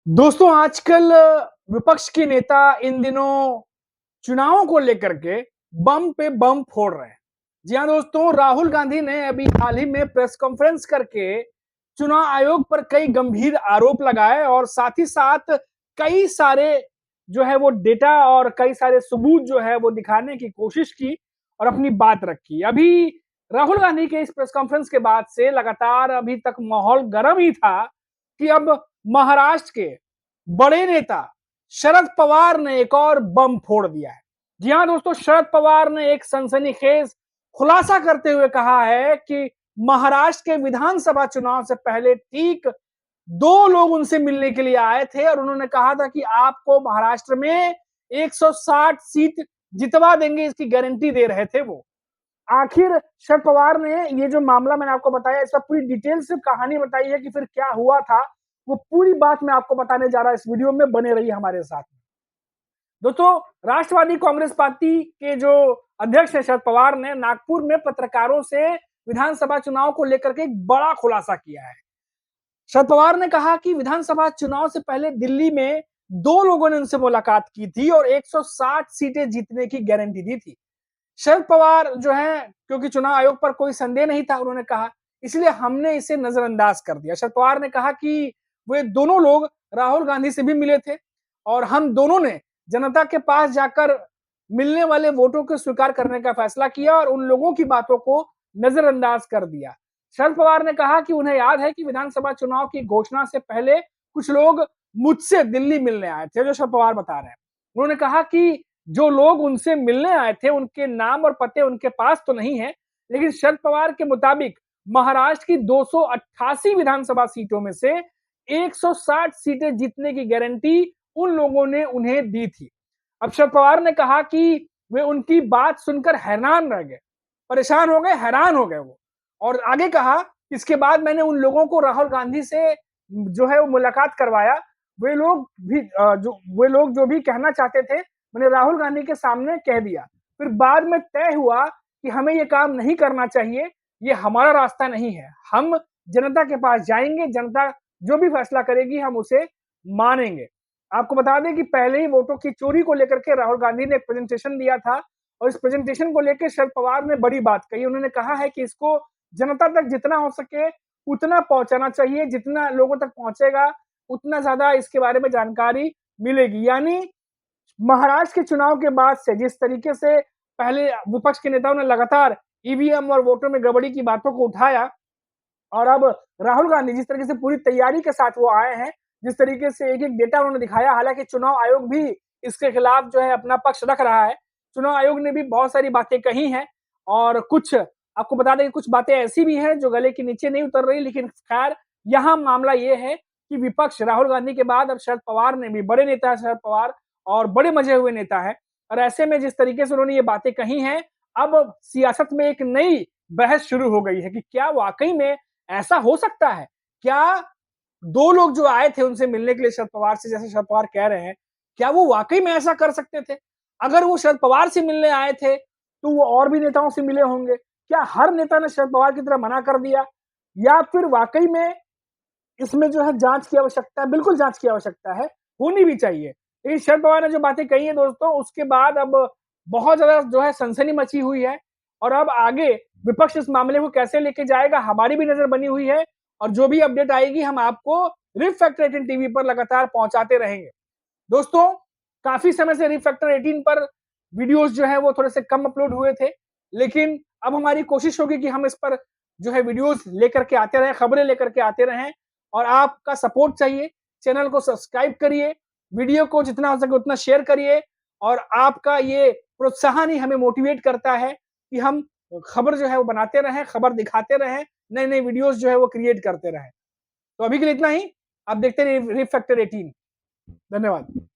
दोस्तों आजकल विपक्ष के नेता इन दिनों चुनावों को लेकर के बम पे बम फोड़ रहे हैं। जी हाँ दोस्तों, राहुल गांधी ने अभी हाल ही में प्रेस कॉन्फ्रेंस करके चुनाव आयोग पर कई गंभीर आरोप लगाए और साथ ही साथ कई सारे जो है वो डेटा और कई सारे सबूत जो है वो दिखाने की कोशिश की और अपनी बात रखी। अभी राहुल गांधी के इस प्रेस कॉन्फ्रेंस के बाद से लगातार अभी तक माहौल गर्म ही था कि अब महाराष्ट्र के बड़े नेता शरद पवार ने एक और बम फोड़ दिया है। जी हाँ दोस्तों, शरद पवार ने एक सनसनीखेज खुलासा करते हुए कहा है कि महाराष्ट्र के विधानसभा चुनाव से पहले ठीक 2 लोग उनसे मिलने के लिए आए थे और उन्होंने कहा था कि आपको महाराष्ट्र में 160 सीट जितवा देंगे, इसकी गारंटी दे रहे थे वो। आखिर शरद पवार ने ये जो मामला मैंने आपको बताया, इसका पूरी डिटेल से कहानी बताई है कि फिर क्या हुआ था, वो पूरी बात मैं आपको बताने जा रहा हूं इस वीडियो में, बने रहिए हमारे साथ। दोस्तों, राष्ट्रवादी कांग्रेस पार्टी के जो अध्यक्ष है शरद पवार ने नागपुर में पत्रकारों से विधानसभा चुनाव को लेकर के एक बड़ा खुलासा किया है। शरद पवार ने कहा कि विधानसभा चुनाव से पहले दिल्ली में 2 लोगों ने उनसे मुलाकात की थी और 160 सीटें जीतने की गारंटी दी थी। शरद पवार जो है, क्योंकि चुनाव आयोग पर कोई संदेह नहीं था, उन्होंने कहा, इसलिए हमने इसे नजरअंदाज कर दिया। शरद पवार ने कहा कि वे दोनों लोग राहुल गांधी से भी मिले थे और हम दोनों ने जनता के पास जाकर मिलने वाले वोटों को स्वीकार करने का फैसला किया और उन लोगों की बातों को नजरअंदाज कर दिया। शरद पवार ने कहा कि उन्हें याद है कि विधानसभा चुनाव की घोषणा से पहले कुछ लोग मुझसे दिल्ली मिलने आए थे, जो शरद पवार बता रहे हैं। उन्होंने कहा कि जो लोग उनसे मिलने आए थे उनके नाम और पते उनके पास तो नहीं है, लेकिन शरद पवार के मुताबिक महाराष्ट्र की 288 विधानसभा सीटों में से 160 सीटें जीतने की गारंटी उन लोगों ने उन्हें दी थी। अब शरद पवार ने कहा कि वे उनकी बात सुनकर हैरान रह गए, परेशान हो गए, हैरान हो गए वो। और आगे कहा, इसके बाद मैंने उन लोगों को राहुल गांधी से जो है वो मुलाकात करवाया। वे लोग जो भी कहना चाहते थे मैंने राहुल गांधी के सामने कह दिया। फिर बाद में तय हुआ कि हमें ये काम नहीं करना चाहिए, ये हमारा रास्ता नहीं है। हम जनता के पास जाएंगे, जनता जो भी फैसला करेगी हम उसे मानेंगे। आपको बता दें कि पहले ही वोटों की चोरी को लेकर के राहुल गांधी ने एक प्रेजेंटेशन दिया था और इस प्रेजेंटेशन को लेकर शरद पवार ने बड़ी बात कही। उन्होंने कहा है कि इसको जनता तक जितना हो सके उतना पहुंचाना चाहिए, जितना लोगों तक पहुंचेगा उतना ज्यादा इसके बारे में जानकारी मिलेगी। यानी महाराष्ट्र के चुनाव के बाद से जिस तरीके से पहले विपक्ष के नेताओं ने लगातार ईवीएम और वोटों में गड़बड़ी की बातों को उठाया और अब राहुल गांधी जिस तरीके से पूरी तैयारी के साथ वो आए हैं, जिस तरीके से एक एक डेटा उन्होंने दिखाया, हालांकि चुनाव आयोग भी इसके खिलाफ जो है अपना पक्ष रख रहा है। चुनाव आयोग ने भी बहुत सारी बातें कही हैं और कुछ आपको बता दें कि कुछ बातें ऐसी भी हैं जो गले के नीचे नहीं उतर रही, लेकिन खैर यहाँ मामला ये है कि विपक्ष राहुल गांधी के बाद अब शरद पवार ने भी, बड़े नेता है शरद पवार और बड़े मजे हुए नेता है, और ऐसे में जिस तरीके से उन्होंने ये बातें कही हैं, अब सियासत में एक नई बहस शुरू हो गई है कि क्या वाकई में ऐसा हो सकता है? क्या 2 लोग जो आए थे उनसे मिलने के लिए शरद पवार से, जैसे शरद पवार कह रहे हैं, क्या वो वाकई में ऐसा कर सकते थे? अगर वो शरद पवार से मिलने आए थे, तो वो और भी नेताओं से मिले होंगे। क्या हर नेता ने शरद पवार की तरह मना कर दिया? या फिर वाकई में इसमें जो है जांच की आवश्यकता है? बिल्कुल जांच की आवश्यकता है, होनी भी चाहिए। लेकिन शरद पवार ने जो बातें कही हैं दोस्तों, उसके बाद अब बहुत ज्यादा जो है सनसनी मची हुई है और अब आगे विपक्ष इस मामले को कैसे लेके जाएगा, हमारी भी नजर बनी हुई है और जो भी अपडेट आएगी हम आपको रिफैक्टर 18 टीवी पर लगातार पहुंचाते रहेंगे। दोस्तों, काफी समय से रिफैक्टर 18 पर वीडियोस जो है वो थोड़े से कम अपलोड हुए थे, लेकिन अब हमारी कोशिश होगी कि हम इस पर जो है वीडियोस लेकर के आते रहें, खबरें लेकर के आते रहें और आपका सपोर्ट चाहिए। चैनल को सब्सक्राइब करिए, वीडियो को जितना हो सके उतना शेयर करिए और आपका ये प्रोत्साहन ही हमें मोटिवेट करता है कि हम खबर जो है वो बनाते रहें, खबर दिखाते रहें, नए नए वीडियोस जो है वो क्रिएट करते रहें। तो अभी के लिए इतना ही। आप देखते रहिए रिफैक्टर 18। धन्यवाद।